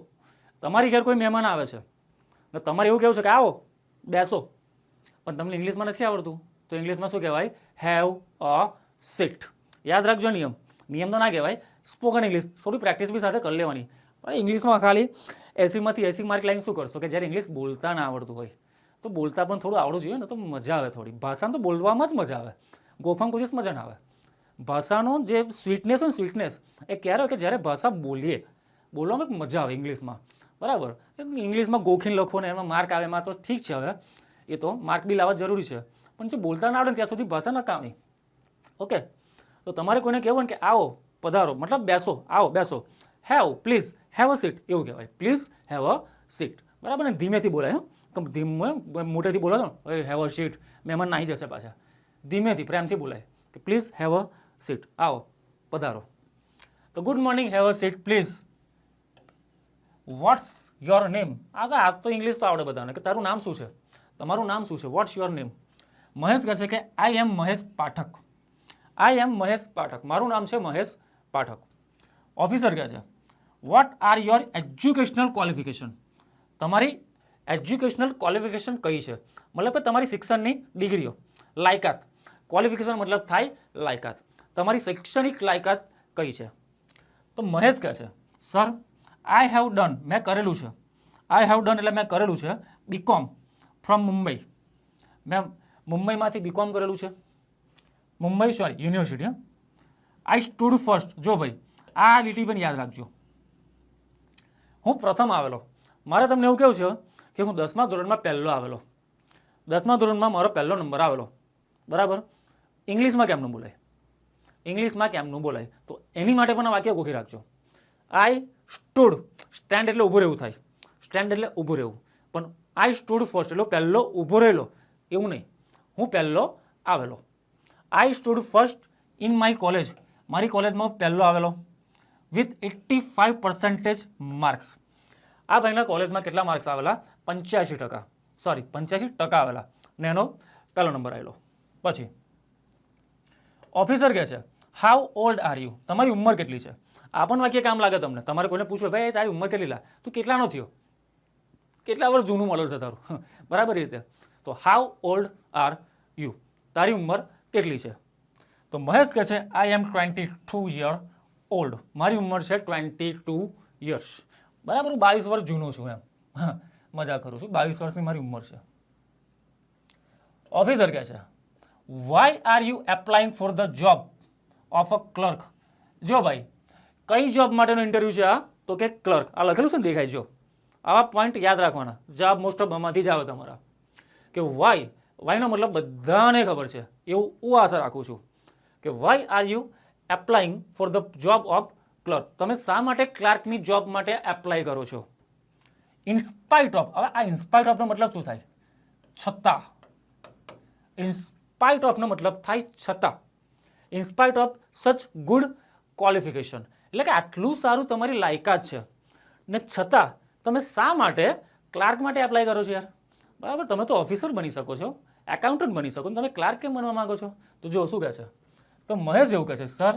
તમારી ઘેર કોઈ મહેમાન આવે છે ને તમારે એવું કહેવું છે કે આવો બેસો, પણ તમને ઇંગ્લિશમાં નથી આવડતું, તો ઇંગ્લિશમાં શું કહેવાય? Have a seat. યાદ રાખજો નિયમ તો ના કહેવાય, સ્પોકન ઇંગ્લિશ થોડી પ્રેક્ટિસ બી સાથે કરી લેવાની. પણ ઇંગ્લિશમાં ખાલી 80માંથી 80 માર્ક લાઈન શું કરશો કે જ્યારે ઇંગ્લિશ બોલતા ના આવડતું હોય તો બોલતા પણ થોડું આવડવું જોઈએ ને, તો મજા આવે થોડી. ભાષાને તો બોલવામાં જ મજા આવે, ગોફામ કોઈ દિવસ મજા ના આવે. ભાષાનો જે સ્વીટનેસ હોય ને, સ્વીટનેસ એ ક્યારે હોય કે જ્યારે ભાષા બોલીએ, બોલવામાં મજા આવે ઇંગ્લિશમાં, બરાબર. ઇંગ્લિશમાં ગોખીને લખો ને એમાં માર્ક આવે, એમાં તો ઠીક છે, હવે એ તો માર્ક બી લાવવા જરૂરી છે, પણ જો બોલતા ના આવડે ને ત્યાં સુધી ભાષા ન કામની. ઓકે. તો તમારે કોઈને કહેવું ને કે આવો પધારો, મતલબ બેસો, આવો બેસો. Have, please have a seat એવું કહેવાય, પ્લીઝ હેવ અ સીટ, બરાબર. ને ધીમેથી બોલાય, હા, ધીમે મોટેથી બોલો છો ને હેવ અ સીટ, મહેમાન નાહી જશે પાછા. ધીમેથી પ્રેમથી બોલાય કે પ્લીઝ હેવ અ સીટ, આવો પધારો. તો good morning, have a seat please. What's your name? આ તો ઇંગ્લિશ તો આવડે બધાને, કે તારું નામ શું છે, તમારું નામ શું છે, વોટ્સ યોર નેમ? મહેશ કહે છે કે આઈ એમ મહેશ પાઠક. આઈ એમ મહેશ પાઠક, મારું નામ છે મહેશ પાઠક. ઓફિસર કહે છે what are your educational qualification? તમારી એજ્યુકેશનલ ક્વોલિફિકેશન કઈ છે? મતલબ કે તમારી શિક્ષણની ડિગ્રીઓ, લાયકાત. ક્વોલિફિકેશન મતલબ થાય લાયકાત. તમારી શૈક્ષણિક લાયકાત કઈ છે? તો મહેશ કહે છે સર આઈ હેવ ડન, મેં કરેલું છે. આઈ હેવ ડન એટલે મેં કરેલું છે બીકોમ ફ્રોમ મુંબઈ. મેં મુંબઈમાંથી બીકોમ કરેલું છે. મુંબઈ યુનિવર્સિટી. આઈ સ્ટુડ ફર્સ્ટ. જો ભાઈ આ લીટી પણ યાદ રાખજો, હું પ્રથમ આવેલો. મારે તમને એવું કેવું છે કે હું 10મા ધોરણમાં પહેલો આવેલો. 10મા ધોરણમાં મારો પહેલો નંબર આવેલો. બરાબર. ઇંગ્લિશમાં કેમનું બોલાય? ઇંગ્લિશમાં કેમનું બોલાય? તો એની માટે પણ આ વાક્ય ગોખી રાખજો. આઈ સ્ટુડ, સ્ટેન્ડ એટલે ઊભું રહેવું થાય, સ્ટેન્ડ એટલે ઊભું રહેવું. પણ આઈ સ્ટુડ ફર્સ્ટ એટલે પહેલો ઊભો રહેલો એવું નહીં, હું પહેલો આવેલો. I stood first in my college, મારી કોલેજમાં હું પહેલો આવેલો વિથ 85% માર્ક્સ. આ ભાઈના કોલેજમાં કેટલા માર્ક્સ આવેલા? 85%. સોરી 85% આવેલા ને એનો પહેલો નંબર આવેલો. પછી ઓફિસર કહે છે હાઉ ઓલ્ડ આર યુ? તમારી ઉંમર કેટલી છે? આ પણ વાક્ય કામ લાગે તમને. તમારે કોઈને પૂછવું ભાઈ તારી ઉંમર કેટલી લા, તું કેટલાનો થયો, કેટલા વર્ષ જૂનું મોડલ છે તારું, બરાબર રીતે. તો હાઉ ઓલ્ડ આર યુ? તારી ઉંમર કેટલી છે? તો મહેશ કહે છે આઈ એમ 22 યર ઓલ્ડ. મારી ઉંમર છે 22 યર્સ. બરાબર, હું 22 વર્ષ જૂનો છું એમ. મજા કરું છું, 22 વર્ષની મારી ઉંમર છે. ઓફિસર કહે છે why are you applying for the job of a clerk? જો ભાઈ કઈ જોબ માટેનો ઇન્ટરવ્યૂ છે આ? તો કે ક્લર્ક. આ લખેલું છે ને દેખાય જો. આવા પોઈન્ટ યાદ રાખવાના. જવાબ મોસ્ટ ઓફ આમાંથી જ આવે તમારા. કે વાય, વાયનો મતલબ બધાને ખબર છે એવું હું આશા રાખું છું કે why are you applying for the job of clerk? તમે શા માટે ક્લાર્કની જોબ માટે એપ્લાય કરો છો? ઇન્સ્પાઇટ ઓફ, હવે આ ઇન્સ્પાઇટ ઓફનો મતલબ શું થાય? છતાં. ઇન્સ્પાઇટ ઓફનો મતલબ થાય છતાં. ઇન્સ્પાઇટ ઓફ સચ ગુડ ક્વોલિફિકેશન એટલે કે આટલું સારું તમારી લાયકાત છે ને છતાં તમે શા માટે ક્લાર્ક માટે એપ્લાય કરો છો યાર? બરાબર, તમે તો ઓફિસર બની શકો છો, એકાઉન્ટન્ટ બની શકો, તમે ક્લાર્ક કેમ બનવા માંગો છો? તો જો શું કહે છે, તો મહેશ એવું કહે છે sir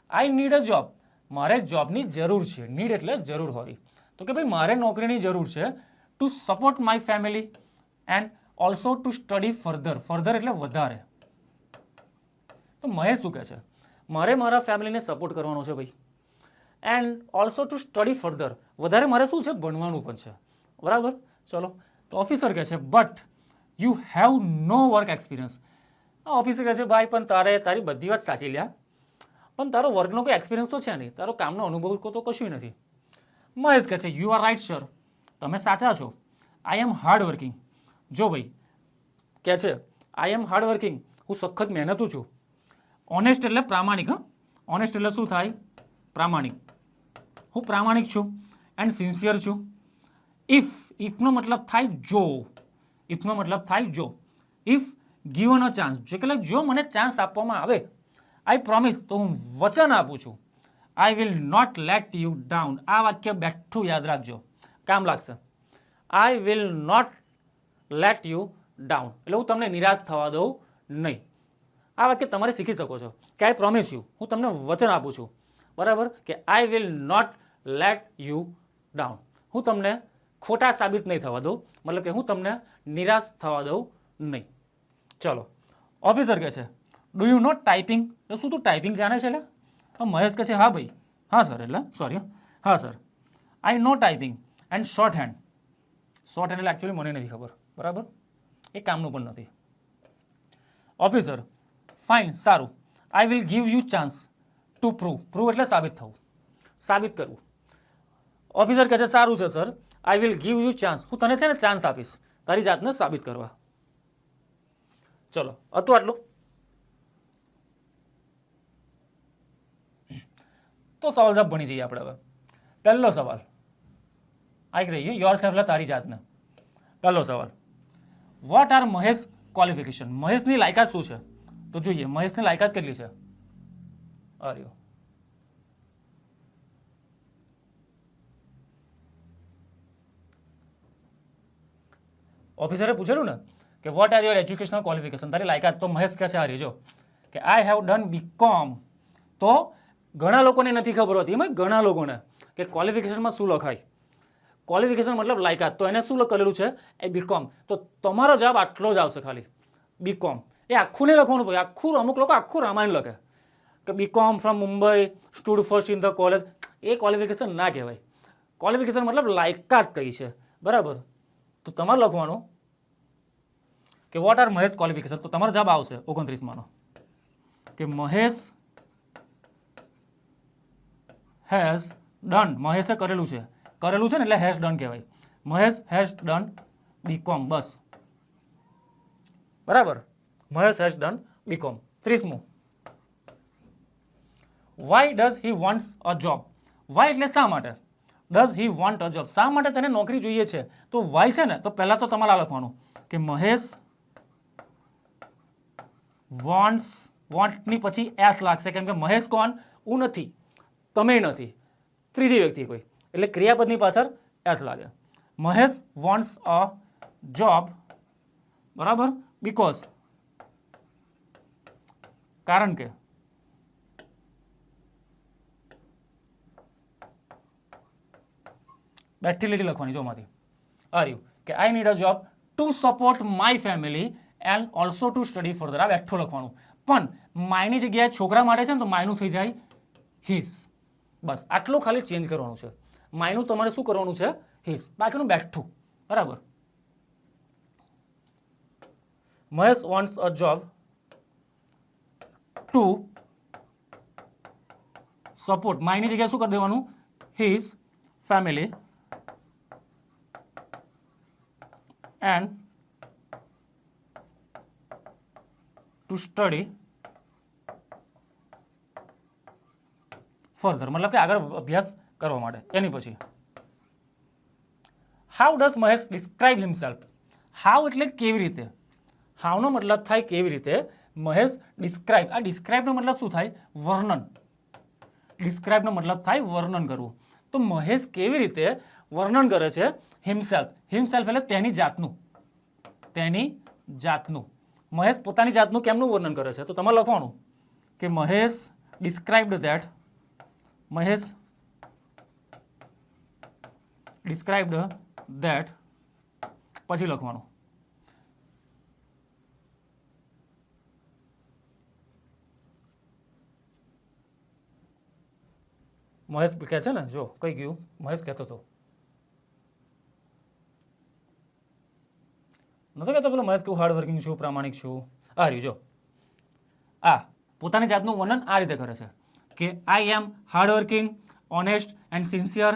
I need a job. મારે જોબની જરૂર છે. નીડ એટલે જરૂર હોવી. તો કે ભાઈ મારે નોકરીની જરૂર છે to support my family and also two study further. Further એટલે વધારે. તો મહેશ શું કહે છે મારે મારા ફેમિલીને સપોર્ટ કરવાનો છે ભાઈ, and also two study further, વધારે મારે શું છે ભણવાનું પણ છે. બરાબર. ચલો, તો ઓફિસર કહે છે but you have no work experience. Officer કહે છે ભાઈ પણ તારી બધી વાત સાચી લ્યા, પણ તારો વર્કનો કોઈ એક્સપિરિયન્સ તો છે નહીં, તારો કામનો અનુભવ તો કશું નથી. મહેશ કહે છે યુ આર રાઇટ સર, તમે સાચા છો. આઈ એમ હાર્ડ વર્કિંગ. જો ભાઈ કહે છે આઈ એમ હાર્ડ વર્કિંગ, હું સખત મહેનતું છું. ઓનેસ્ટ એટલે પ્રામાણિક. હા, ઓનેસ્ટ એટલે શું થાય? પ્રામાણિક. હું પ્રામાણિક છું. એન્ડ સિન્સિયર છું. ઇફનો મતલબ થાય જો. ઇફનો મતલબ થાય જો. ઇફ ગિવન અ ચાન્સ, એટલે જો મને ચાન્સ આપવામાં આવે, આઈ પ્રોમિસ, તો હું વચન આપું છું. I will not let you down. આ વાક્ય બેઠું યાદ રાખજો, કામ લાગશે. I will not let you down એટલે હું તમને નિરાશ થવા દઉં નહીં. આ વાક્ય તમારે શીખી શકો છો કે આઈ પ્રોમિસ યુ, હું તમને વચન આપું છું. બરાબર, કે I will not let you down, હું તમને ખોટા સાબિત નહીં થવા દઉં, મતલબ કે હું તમને નિરાશ થવા દઉં નહીં. ચલો, ઓફિસર કહે છે ડુ યુ નો ટાઈપિંગ? તો શું તું ટાઈપિંગ જાણે છે? એટલે મહેશ કહે છે હા ભાઈ, હા સર, એટલે સોરી, હા sir, I know typing and shorthand. Shorthand એટલે એકચ્યુઅલી મને નથી ખબર. બરાબર, એ કામનું પણ નથી. ઓફિસર ફાઇન, સારું, I will give you chance two prove. Prove એટલે સાબિત થવું, સાબિત કરવું. ઓફિસર કહે છે સારું છે sir, I will give you chance, હું તને છે ને ચાન્સ આપીશ તારી જાતને સાબિત કરવા. ચલો, હતું આટલું. તો સવાલ જવાબ ભણી જઈએ આપણે હવે. પહેલો સવાલ આવી રહીએ યોર સેલ્ફ એટલે તારી જાતને. પહેલો સવાલ, વોટ આર મહેશ ક્વોલિફિકેશન? મહેશની લાયકાત શું છે? તો જોઈએ મહેશની લાયકાત કેટલી છે. અરે ઓફિસરે પૂછેલું ને કે what are your educational qualification, તારી લાયકાત, તો મહેશ કહે છે આ જો કે આઈ હેવ ડન બીકોમ. તો ઘણા લોકોને નથી ખબર હોતી, એમાં ઘણા લોકોને કે ક્વોલિફિકેશનમાં શું લખાય. ક્વોલિફિકેશન મતલબ લાયકાત, તો એને શું કરેલું છે એ બીકોમ. તો તમારો જવાબ આટલો જ આવશે ખાલી બીકોમ. એ આખું નહીં લખવાનું ભાઈ, આખું અમુક લોકો આખું રામાયણ લખે કે BCom from Mumbai stood first in the college. એ ક્વોલિફિકેશન ના કહેવાય. ક્વોલિફિકેશન મતલબ લાયકાત કઈ છે, બરાબર. તો તમારે લખવાનું કે વોટ આર મહેશ ક્વોલિફિકેશન. તો તમારો જવાબ આવશે 29 કે મહેશ હેઝ ડન. મહેશે કરેલું છે ને એટલે હેઝ ડન કહેવાય. મહેશ હેઝ ડન બીકોમ, બસ, બરાબર. Mahesh has done BCom. 30. Why does he wants a job. Why એટલે શા માટે. Does he want a job, શા માટે તેને નોકરી જોઈએ છે. તો વાય છે ને, તો પહેલાં તો તમારે આ લખવાનું કે મહેશ વોન્ટ્સ. વોન્ટની પછી એસ લાગશે, કેમ કે મહેશ કોણ, હું નથી, તમે નથી, ત્રીજી વ્યક્તિ કોઈ, એટલે ક્રિયાપદની પાછળ એસ લાગે. મહેશ વોન્ટ્સ અ જોબ, બરાબર, બીકોઝ, કારણ કે. બેઠી લખવાની જોમાંથી આર્યું કે I need a job to support my family and also two study further. આ બેઠું લખવાનું, પણ માયની જગ્યાએ છોકરા માટે છે ને તો માયનું થઈ જાય હિસ. બસ આટલું ખાલી ચેન્જ કરવાનું છે. માયનું તમારે શું કરવાનું છે, હિસ, બાકીનું બેઠું, બરાબર. Mahesh wants a job to support. માયની જગ્યાએ શું કરી દેવાનું, his family and to study further, મતલબ કે આગળ અભ્યાસ કરવા માટે. એની પછી how does Mahesh describe himself. How એટલે કેવી રીતે. હાઉનો મતલબ થાય કેવી રીતે. મહેશ ડિસ્ક્રાઇબ. આ ડિસ્ક્રાઇબનો મતલબ શું થાય, વર્ણન. ડિસ્ક્રાઇબનો મતલબ થાય વર્ણન કરવું. તો મહેશ કેવી રીતે વર્ણન કરે છે હિમસેલ્ફ. હિમસેલ્ફ એટલે તેની જાતનું. તેની જાતનું. મહેશ પોતાની જાતનું કેમનું વર્ણન કરે છે. તો તમારે લખવાનું કે Mahesh described that. Mahesh described that, પછી લખવાનું મહેશ કહે છે ને, જો કઈ ગયું, મહેશ કહેતો હતો, નતો કહેતો પેલો મહેશ કેવું હાર્ડ વર્કિંગ છું, પ્રામાણિક છું. આ રહ્યું જો, આ પોતાની જાતનું વર્ણન આ રીતે કરે છે કે I am hard working, honest and sincere.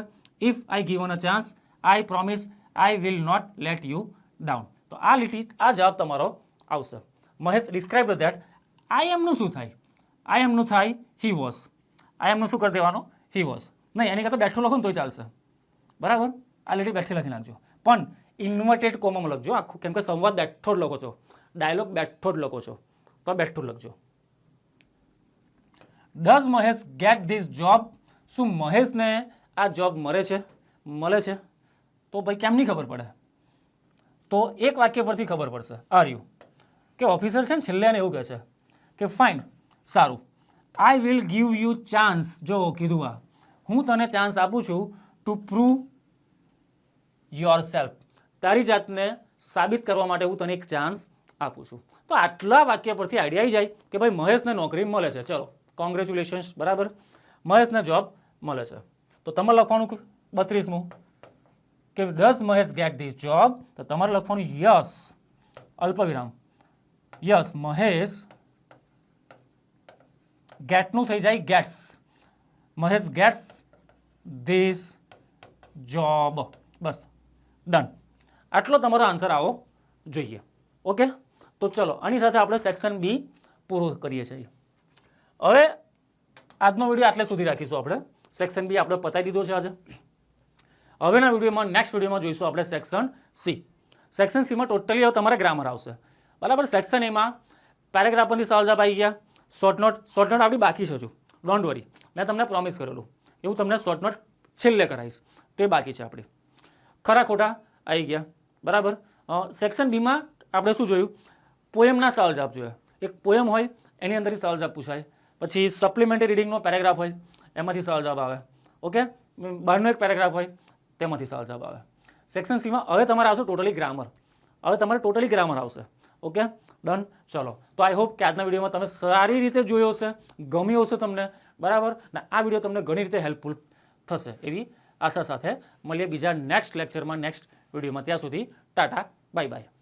If I given a chance I promise I will not let you down. તો આ લીટી, આ જવાબ તમારો આવશે. Mahesh describe that. આઈ એમનું શું થાય, આઈ એમનું થાય હી વોઝ. આઈ એમનું શું કરી દેવાનું, હી વોઝ. નહીં, એની કરતાં બેઠું લખો ને તોય ચાલશે, બરાબર. આ લીટી બેઠી લખી નાખજો, પણ ઇન્વર્ટેડ કોમામાં લખજો આખું, કેમ કે સંવાદ બેઠો જ લખો છો, ડાયલોગ બેઠો જ લખો છો, તો બેઠું લખજો. Does Mahesh gate this job. શું મહેશને આ જોબ મળે છે. તો ભાઈ કેમ નહીં ખબર પડે. તો એક વાક્ય પરથી ખબર પડશે. આર યુ કે ઓફિસર છે ને છેલ્લે એને એવું કહે છે કે ફાઇન, સારું, I will give you chance. જો કીધું આ, હું તને ચાન્સ આપું છું ટુ પ્રૂવ યોર સેલ્ફ. તારી જાતને સાબિત કરવા માટે હું તને એક ચાન્સ આપું છું. તો આટલા વાક્ય પરથી આઈડિયા આવી જાય કે ભાઈ મહેશને નોકરી મળે છે. ચલો, કોંગ્રેચ્યુલેશન્સ, બરાબર, મહેશને જોબ મળે છે. તો તમારે લખવાનું 32મું કે does Mahesh gate this job. તો તમારે લખવાનું યસ, અલ્પવિરામ, યસ મહેશ ગેટનું થઈ જાય gets. Mahesh gets this job. બસ, ડન. આટલો તમારો આન્સર આવો જોઈએ. ઓકે, તો ચલો આની સાથે આપણે સેક્શન બી પૂરું કરીએ છીએ. હવે આજનો વિડીયો આટલે સુધી રાખીશું. આપણે સેક્શન બી આપણે પતાવી દીધો છે આજે. હવેના વિડીયોમાં, નેક્સ્ટ વિડીયોમાં જોઈશું આપણે સેક્શન સી. સેક્શન સીમાં ટોટલી હવે તમારે ગ્રામર આવશે, બરાબર. સેક્શન એમાં પેરેગ્રાફની સવાલ જવાબ આવી ગયા. શોર્ટ નોટ આપણી બાકી છે હજુ, ડોન્ટ વરી. મેં તમને પ્રોમિસ કરેલું એવું તમને શોર્ટ નોટ છેલ્લે કરાવીશ, તો એ બાકી છે આપણી. ખરા ખોટા આવી ગયા, બરાબર. સેક્શન બીમાં આપણે શું જોયું? પોએમના સવાલ જવાબ જોયા. એક પોએમ હોય એની અંદરથી સવાલ જવાબ પૂછાય, પછી સપ્લિમેન્ટરી રીડિંગનો પેરેગ્રાફ હોય એમાંથી સવાલ જવાબ આવે. ઓકે, બહારનો એક પેરેગ્રાફ હોય તેમાંથી સવાલ જવાબ આવે. સેક્શન સીમાં હવે તમારે આવશે ટોટલી ગ્રામર. હવે તમારે ટોટલી ગ્રામર આવશે. Okay, done. ચલો, તો આઈ હોપ કે આજના વિડીયોમાં તમે સારી રીતે જોયો હશે, ગમ્યો હશે તમને, બરાબર ને? આ વિડીયો તમને ઘણી રીતે હેલ્પફુલ થશે એવી આશા સાથે મળીએ બીજા નેક્સ્ટ લેક્ચરમાં, નેક્સ્ટ વિડીયોમાં. ત્યાં સુધી ટાટા, બાય બાય.